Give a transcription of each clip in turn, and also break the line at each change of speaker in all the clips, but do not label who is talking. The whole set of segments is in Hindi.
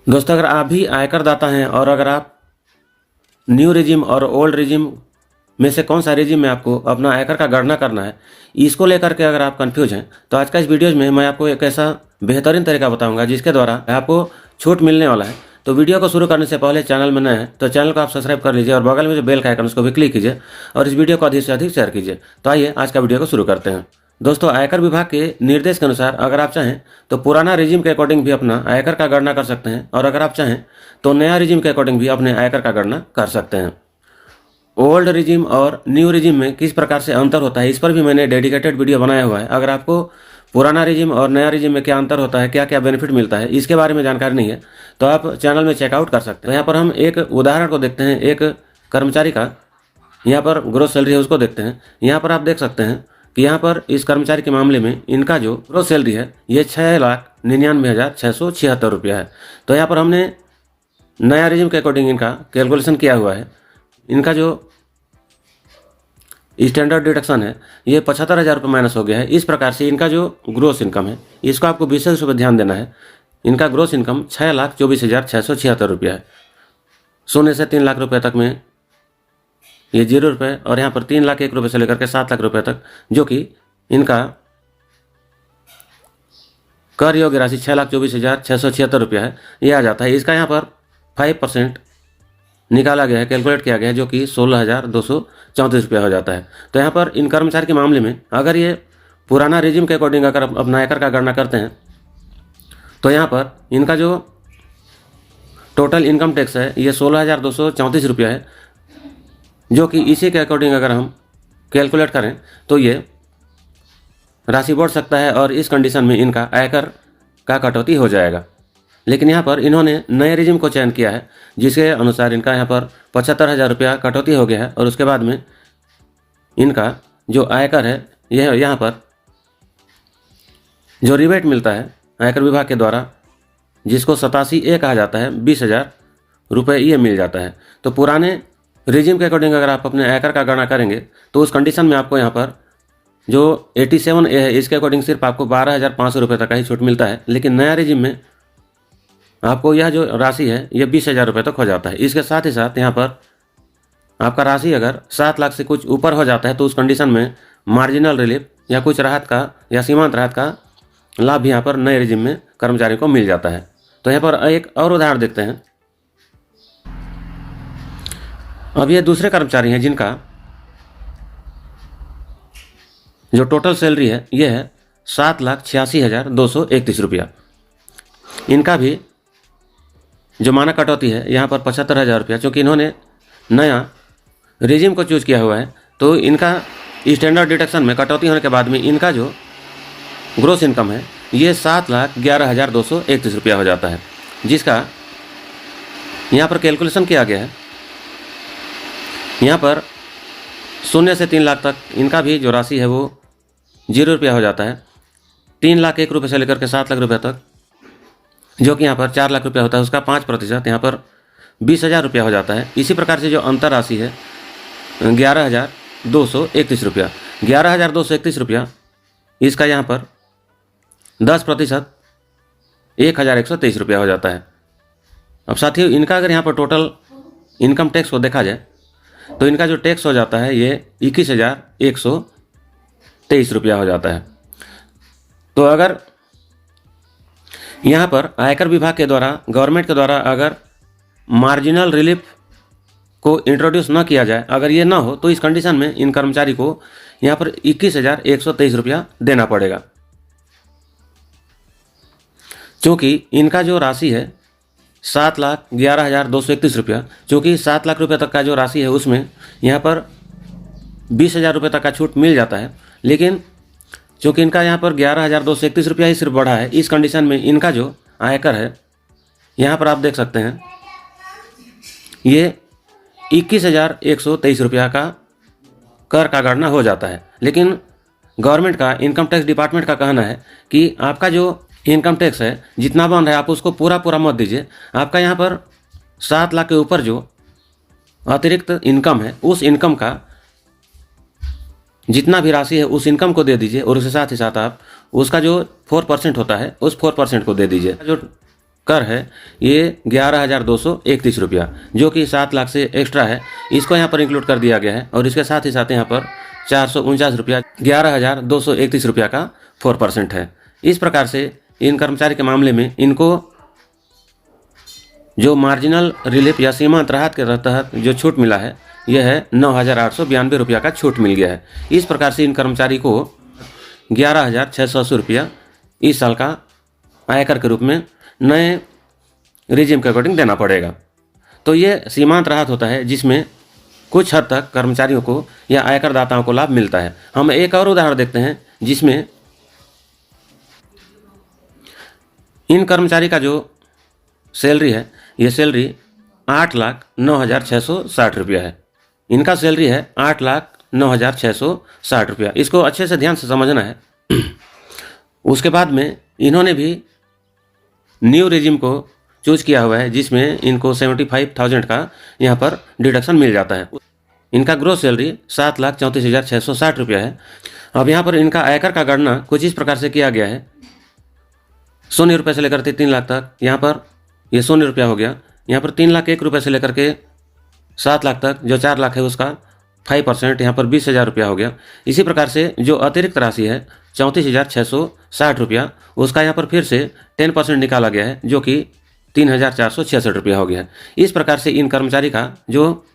दोस्तों, अगर आप भी आयकर दाता हैं और अगर आप न्यू रेजिम और ओल्ड रेजिम में से कौन सा रेजिम में आपको अपना आयकर का गणना करना है, इसको लेकर के अगर आप कंफ्यूज हैं तो आज का इस वीडियो में मैं आपको एक ऐसा बेहतरीन तरीका बताऊंगा जिसके द्वारा आपको छूट मिलने वाला है। तो वीडियो को शुरू करने से पहले चैनल में नए हैं तो चैनल को आप सब्सक्राइब कर लीजिए और बगल में जो बेल का आइकन उसको भी क्लिक कीजिए और इस वीडियो को अधिक से अधिक शेयर कीजिए। तो आइए आज का वीडियो को शुरू करते हैं। दोस्तों, आयकर विभाग के निर्देश के अनुसार अगर आप चाहें तो पुराना रेजिम के अकॉर्डिंग भी अपना आयकर का गणना कर सकते हैं और अगर आप चाहें तो नया रेजिम के अकॉर्डिंग भी अपने आयकर का गणना कर सकते हैं। ओल्ड रेजिम और न्यू रेजिम में किस प्रकार से अंतर होता है, इस पर भी मैंने डेडिकेटेड वीडियो बनाया हुआ है। अगर आपको पुराना रेजिम और नया रेजिम में क्या अंतर होता है, क्या क्या बेनिफिट मिलता है, इसके बारे में जानकारी नहीं है तो आप चैनल में चेकआउट कर सकते हैं। यहाँ पर हम एक उदाहरण को देखते हैं। एक कर्मचारी का यहाँ पर ग्रोस सैलरी है उसको देखते हैं। यहाँ पर आप देख सकते हैं कि यहाँ पर इस कर्मचारी के मामले में इनका जो ग्रोस सैलरी है ये 6,99,676 रुपया है। तो यहाँ पर हमने नया रेजिम के अकॉर्डिंग इनका कैलकुलेशन किया हुआ है। इनका जो स्टैंडर्ड डिडक्शन है ये 75,000 रुपये माइनस हो गया है। इस प्रकार से इनका जो ग्रोस इनकम है इसको आपको विशेष रूप से ध्यान देना है। इनका ग्रोस इनकम 6,24,676 रुपया है। 0 से 3 लाख रुपये तक में ये 0 रुपये और यहाँ पर 3,01,000 रुपये से लेकर के 7 लाख रुपये तक जो कि इनका कर योग्य राशि 6,24,676 रुपया है, ये आ जाता है। इसका यहाँ पर 5% निकाला गया है, कैलकुलेट किया गया है, जो कि 16,234 रुपया हो जाता है। तो यहाँ पर इन कर्मचारी के मामले में अगर ये पुराना रेजिम के अकॉर्डिंग अगर अपना आयकर का गणना करते हैं तो यहाँ पर इनका जो टोटल इनकम टैक्स है ये 16,234 रुपया है, जो कि इसी के अकॉर्डिंग अगर हम कैलकुलेट करें तो ये राशि बढ़ सकता है और इस कंडीशन में इनका आयकर का कटौती हो जाएगा। लेकिन यहाँ पर इन्होंने नए रेजिम को चयन किया है जिसके अनुसार इनका यहाँ पर 75,000 रुपया कटौती हो गया है और उसके बाद में इनका जो आयकर है यह यहाँ पर जो रिबेट मिलता है आयकर विभाग के द्वारा जिसको 87A कहा जाता है, 20,000 रुपये ये मिल जाता है। तो पुराने रेजिम के अकॉर्डिंग अगर आप अपने आयकर का गणना करेंगे तो उस कंडीशन में आपको यहाँ पर जो 87A है इसके अकॉर्डिंग सिर्फ आपको 12,500 रुपये तक का ही छूट मिलता है। लेकिन नया रेजिम में आपको यह जो राशि है ये 20,000 रुपये तक हो जाता है। इसके साथ ही साथ यहाँ पर आपका राशि अगर 7 लाख से कुछ ऊपर हो जाता है तो उस कंडीशन में मार्जिनल रिलीफ या कुछ राहत का या सीमांत राहत का लाभ भी यहाँ पर नए रेजिम में कर्मचारी को मिल जाता है। तो यहाँ पर एक और उदाहरण देखते हैं। अब ये दूसरे कर्मचारी हैं जिनका जो टोटल सैलरी है ये है 7,86,231 रुपया। इनका भी जो मानक कटौती है यहाँ पर 75,000 रुपया, चूँकि इन्होंने नया रेजिम को चूज किया हुआ है तो इनका स्टैंडर्ड डिडक्शन में कटौती होने के बाद में इनका जो ग्रोस इनकम है ये 7,11,231 रुपया हो जाता है, जिसका यहाँ पर कैलकुलेशन किया गया है। यहाँ पर 0 से 3 लाख तक इनका भी जो राशि है वो 0 रुपया हो जाता है। 3,01,000 रुपये से लेकर के 7 लाख रुपये तक जो कि यहाँ पर 4 लाख रुपया होता है उसका 5% यहाँ पर 20,000 रुपया हो जाता है। इसी प्रकार से जो अंतर राशि है 11,231 रुपया, 11,231 रुपया इसका यहाँ पर 10% 1,123 रुपया हो जाता है। अब साथियों, इनका अगर यहाँ पर टोटल इनकम टैक्स को देखा जाए तो इनका जो टैक्स हो जाता है ये 21,123 रुपया हो जाता है। तो अगर यहाँ पर आयकर विभाग के द्वारा गवर्नमेंट के द्वारा अगर मार्जिनल रिलीफ को इंट्रोड्यूस न किया जाए, अगर ये ना हो तो इस कंडीशन में इन कर्मचारी को यहाँ पर 21,123 रुपया देना पड़ेगा, क्योंकि इनका जो राशि है 7,11,231 रुपया, चूँकि 7 लाख रुपये तक का जो राशि है उसमें यहाँ पर 20,000 रुपये तक का छूट मिल जाता है। लेकिन चूँकि इनका यहाँ पर 11,231 रुपया ही सिर्फ बढ़ा है, इस कंडीशन में इनका जो आयकर है यहाँ पर आप देख सकते हैं ये 21,123 रुपया का कर का गणना हो जाता है। लेकिन गवर्नमेंट का इनकम टैक्स डिपार्टमेंट का कहना है कि आपका जो इनकम टैक्स है जितना बन रहा है आप उसको पूरा मत दीजिए। आपका यहाँ पर 7 लाख के ऊपर जो अतिरिक्त इनकम है उस इनकम का जितना भी राशि है उस इनकम को दे दीजिए और उसके साथ ही साथ आप उसका जो 4% होता है उस 4% को दे दीजिए। जो कर है ये 11,231 रुपया, जो कि 7 लाख से एक्स्ट्रा है, इसको यहाँ पर इंक्लूड कर दिया गया है। और इसके साथ ही साथ यहाँ पर 449 रुपया 11,231 रुपया का 4% है। इस प्रकार से इन कर्मचारी के मामले में इनको जो मार्जिनल रिलीफ या सीमांत राहत के तहत जो छूट मिला है यह है 9,892 रुपया का छूट मिल गया है। इस प्रकार से इन कर्मचारी को 11,680 रुपया इस साल का आयकर के रूप में नए रिजिम के अकॉर्डिंग देना पड़ेगा। तो ये सीमांत राहत होता है जिसमें कुछ हद तक कर्मचारियों को या आयकर दाताओं को लाभ मिलता है। हम एक और उदाहरण देखते हैं जिसमें इन कर्मचारी का जो सैलरी है ये सैलरी 8,09,660 रुपया है। इनका सैलरी है 8,09,660 रुपया। इसको अच्छे से ध्यान से समझना है। उसके बाद में इन्होंने भी न्यू रेजिम को चूज किया हुआ है जिसमें इनको 75,000 का यहाँ पर डिडक्शन मिल जाता है। इनका ग्रोस सैलरी 7,34,660 रुपया है। अब यहाँ पर इनका आयकर का गणना कुछ इस प्रकार से किया गया है। 100 रुपये से लेकर 3 लाख तक यहाँ पर ये 100 रुपया हो गया। यहाँ पर 3,01,000 रुपये से लेकर के 7 लाख तक जो 4 लाख है उसका 5% यहाँ पर 20,000 रुपया हो गया। इसी प्रकार से जो अतिरिक्त राशि है 34,660 रुपया उसका यहाँ पर फिर से 10% निकाला गया है जो कि 3,466 रुपया हो गया है। इस प्रकार से इन कर्मचारी का जो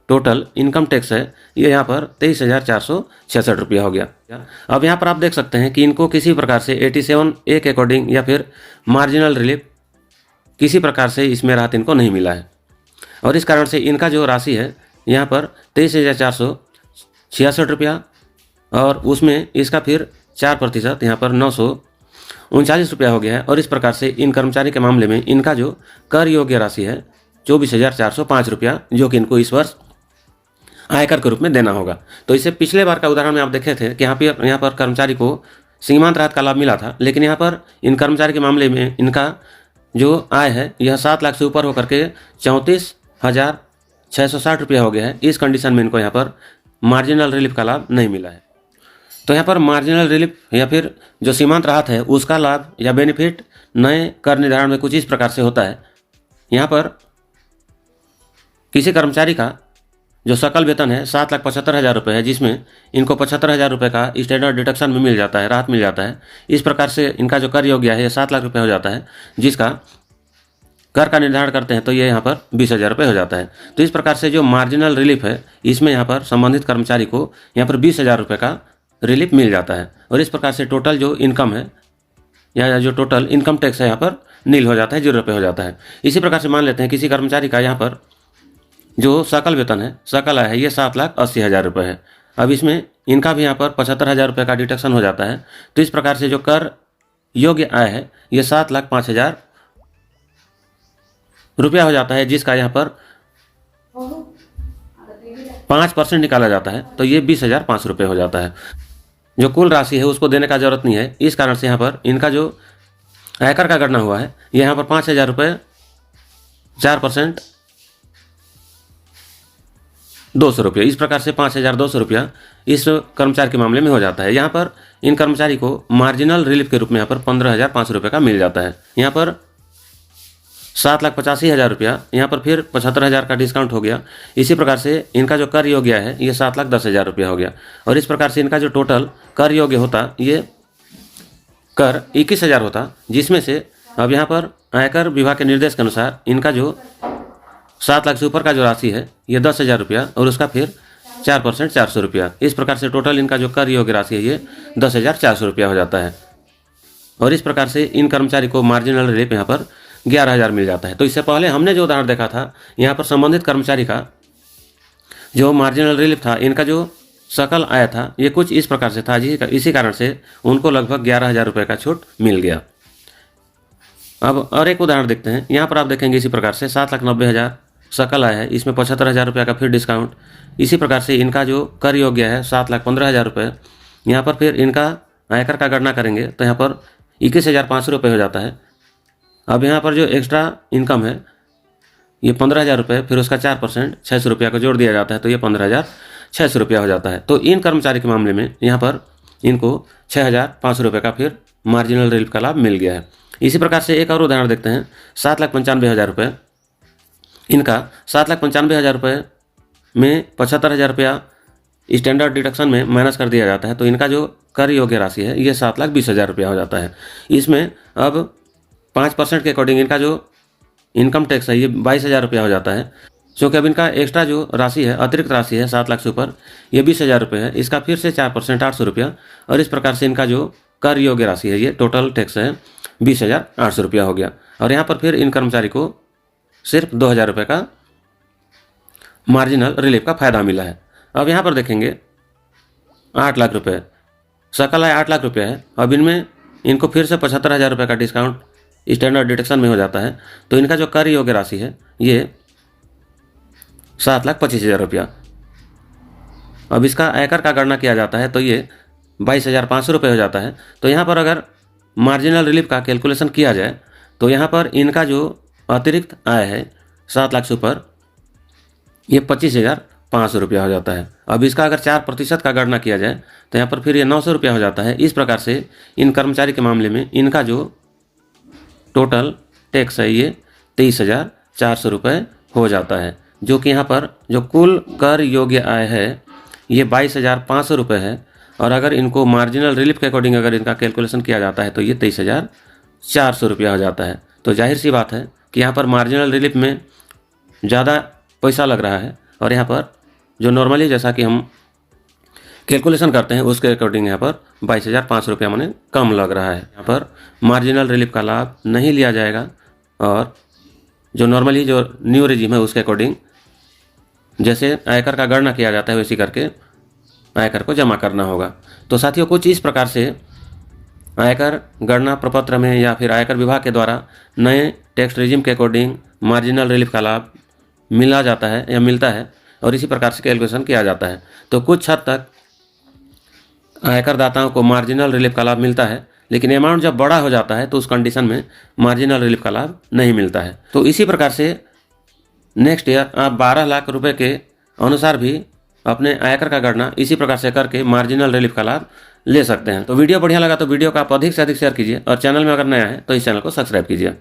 टोटल इनकम टैक्स है ये यहाँ पर 23,466 रुपया हो गया। अब यहाँ पर आप देख सकते हैं कि इनको किसी प्रकार से 87A के अकॉर्डिंग या फिर मार्जिनल रिलीफ किसी प्रकार से इसमें राहत इनको नहीं मिला है। और इस कारण से इनका जो राशि है यहाँ पर 23,466 रुपया और उसमें इसका फिर 4% यहाँ पर 939 रुपया हो गया है। और इस प्रकार से इन कर्मचारी के मामले में इनका जो कर योग्य राशि है 24,405 रुपया जो कि इनको इस वर्ष आयकर के रूप में देना होगा। तो इससे पिछले बार का उदाहरण में आप देखे थे कि यहाँ पर कर्मचारी को सीमांत राहत का लाभ मिला था, लेकिन यहाँ पर इन कर्मचारी के मामले में इनका जो आय है यह 7 लाख से ऊपर होकर के 34,660 रुपया हो गया है। इस कंडीशन में इनको यहाँ पर मार्जिनल रिलीफ का लाभ नहीं मिला है। तो यहाँ पर मार्जिनल रिलीफ या फिर जो सीमांत राहत है उसका लाभ या बेनिफिट नए कर निर्धारण में कुछ इस प्रकार से होता है। यहाँ पर किसी कर्मचारी का जो सकल वेतन है 7,75,000 रुपये है जिसमें इनको 75,000 रुपये का स्टैंडर्ड डिडक्शन में मिल जाता है, राहत मिल जाता है। इस प्रकार से इनका जो कर योग्य है 7 लाख रुपये हो जाता है, जिसका कर का निर्धारण करते हैं तो ये यहाँ पर 20,000 रुपये हो जाता है। तो इस प्रकार से जो मार्जिनल रिलीफ है इसमें यहाँ पर संबंधित कर्मचारी को यहाँ पर 20,000 रुपये का रिलीफ मिल जाता है। और इस प्रकार से टोटल जो इनकम है या जो टोटल इनकम टैक्स है यहाँ पर नील हो जाता है, 0 रुपये हो जाता है। इसी प्रकार से मान लेते हैं किसी कर्मचारी का यहाँ पर जो सकल वेतन है, सकल आय है ये 7,80,000 रुपये है। अब इसमें इनका भी यहाँ पर 75,000 रुपये का डिडक्शन हो जाता है। तो इस प्रकार से जो कर योग्य आय है ये 7,05,000 रुपया हो जाता है, जिसका यहाँ पर 5% निकाला जाता है तो ये 20,005 रुपये हो जाता है। जो कुल राशि है उसको देने का जरूरत नहीं है। इस कारण से यहाँ पर इनका जो आयकर का गणना हुआ है यहाँ पर 5,000 रुपये 4% 200 रुपये, इस प्रकार से 5,200 रुपया इस कर्मचारी के मामले में हो जाता है। यहाँ पर इन कर्मचारी को मार्जिनल रिलीफ के रूप में यहाँ पर 15,500 रुपये का मिल जाता है। यहाँ पर 7,85,000 रुपया, यहाँ पर फिर 75,000 का डिस्काउंट हो गया। इसी प्रकार से इनका जो कर योग्य है ये 7,10,000 रुपया हो गया। और इस प्रकार से इनका जो टोटल कर योग्य होता ये कर 21,000 होता, जिसमें से अब यहाँ पर आयकर विभाग के निर्देश के अनुसार इनका जो 7 लाख से ऊपर का जो राशि है ये 10,000 रुपया और उसका फिर 4% 400 रुपया। इस प्रकार से टोटल इनका जो कर योग्य राशि है ये 10,400 रुपया हो जाता है। और इस प्रकार से इन कर्मचारी को मार्जिनल रिलीफ यहाँ पर 11,000 मिल जाता है। तो इससे पहले हमने जो उदाहरण देखा था यहाँ पर संबंधित कर्मचारी का जो मार्जिनल रिलीफ था, इनका जो सकल आय था ये कुछ इस प्रकार से था, इसी कारण से उनको लगभग 11,000 रुपये का छूट मिल गया। अब और एक उदाहरण देखते हैं। यहाँ पर आप देखेंगे इसी प्रकार से 7,90,000 सकल आय है, इसमें 75,000 रुपये का फिर डिस्काउंट। इसी प्रकार से इनका जो कर योग्य है 7,15,000 रुपये, यहाँ पर फिर इनका आयकर का गणना करेंगे तो यहाँ पर 21,500 रुपये हो जाता है। अब यहाँ पर जो एक्स्ट्रा इनकम है ये 15,000 रुपये, फिर उसका 4% 600 रुपया को जोड़ दिया जाता है तो ये 15,600 रुपया हो जाता है। तो इन कर्मचारी के मामले में यहाँ पर इनको 6,500 रुपये का फिर मार्जिनल रिलीफ का लाभ मिल गया है। इसी प्रकार से एक और उदाहरण देखते हैं। 7,95,000 रुपये, इनका 7,95,000 रुपये में 75,000 रुपया स्टैंडर्ड डिडक्शन में माइनस कर दिया जाता है, तो इनका जो कर योग्य राशि है ये 7,20,000 रुपया हो जाता है। इसमें अब 5% के अकॉर्डिंग इनका जो इनकम टैक्स है ये 22,000 रुपया हो जाता है। क्योंकि अब इनका एक्स्ट्रा जो राशि है, अतिरिक्त राशि है 7 लाख से ऊपर, ये 20,000 रुपये है। इसका फिर से 4% 800 रुपया, और इस प्रकार से इनका जो कर योग्य राशि है ये टोटल टैक्स है 20,800 रुपया हो गया। और यहाँ पर फिर इन कर्मचारी को सिर्फ 2,000 रुपये का मार्जिनल रिलीफ का फायदा मिला है। अब यहाँ पर देखेंगे 8 लाख रुपये, सकल आय 8 लाख रुपये है। अब इनमें इनको फिर से 75,000 रुपये का डिस्काउंट स्टैंडर्ड डिडक्शन में हो जाता है, तो इनका जो कर योग्य राशि है ये 7,25,000 रुपया। अब इसका आयकर का गणना किया जाता है तो ये 22,500 रुपये हो जाता है। तो यहाँ पर अगर मार्जिनल रिलीफ का कैलकुलेशन किया जाए तो यहाँ पर इनका जो अतिरिक्त आय है 7 लाख से ऊपर, ये 25,500 रुपया हो जाता है। अब इसका अगर 4% का गणना किया जाए तो यहाँ पर फिर ये 900 रुपया हो जाता है। इस प्रकार से इन कर्मचारी के मामले में इनका जो टोटल टैक्स है ये 23,400 रुपये हो जाता है, जो कि यहाँ पर जो कुल कर योग्य आय है ये 22,500 रुपये है। और अगर इनको मार्जिनल रिलीफ के अकॉर्डिंग अगर इनका कैलकुलेशन किया जाता है तो ये 23,400 रुपया हो जाता है। तो जाहिर सी बात है कि यहाँ पर मार्जिनल रिलीफ में ज़्यादा पैसा लग रहा है, और यहाँ पर जो नॉर्मली जैसा कि हम कैलकुलेशन करते हैं उसके अकॉर्डिंग यहाँ पर 22,500 रुपया माने कम लग रहा है। यहाँ पर मार्जिनल रिलीफ का लाभ नहीं लिया जाएगा, और जो नॉर्मली जो न्यू रेजिम है उसके अकॉर्डिंग जैसे आयकर का गणना किया जाता है वैसी करके आयकर को जमा करना होगा। तो साथियों, कुछ इस प्रकार से आयकर गणना प्रपत्र में या फिर आयकर विभाग के द्वारा नए टैक्स रेजिम के अकॉर्डिंग मार्जिनल रिलीफ का लाभ मिला जाता है या मिलता है, और इसी प्रकार से कैलकुलेशन किया जाता है। तो कुछ हद तक आयकर दाताओं को मार्जिनल रिलीफ का लाभ मिलता है, लेकिन अमाउंट जब बड़ा हो जाता है तो उस कंडीशन में मार्जिनल रिलीफ का लाभ नहीं मिलता है। तो इसी प्रकार से नेक्स्ट ईयर आप 12 लाख रुपए के अनुसार भी अपने आयकर का गणना इसी प्रकार से करके मार्जिनल रिलीफ का लाभ ले सकते हैं। तो वीडियो बढ़िया लगा तो वीडियो को आप अधिक से अधिक शेयर कीजिए, और चैनल में अगर नया है तो इस चैनल को सब्सक्राइब कीजिए।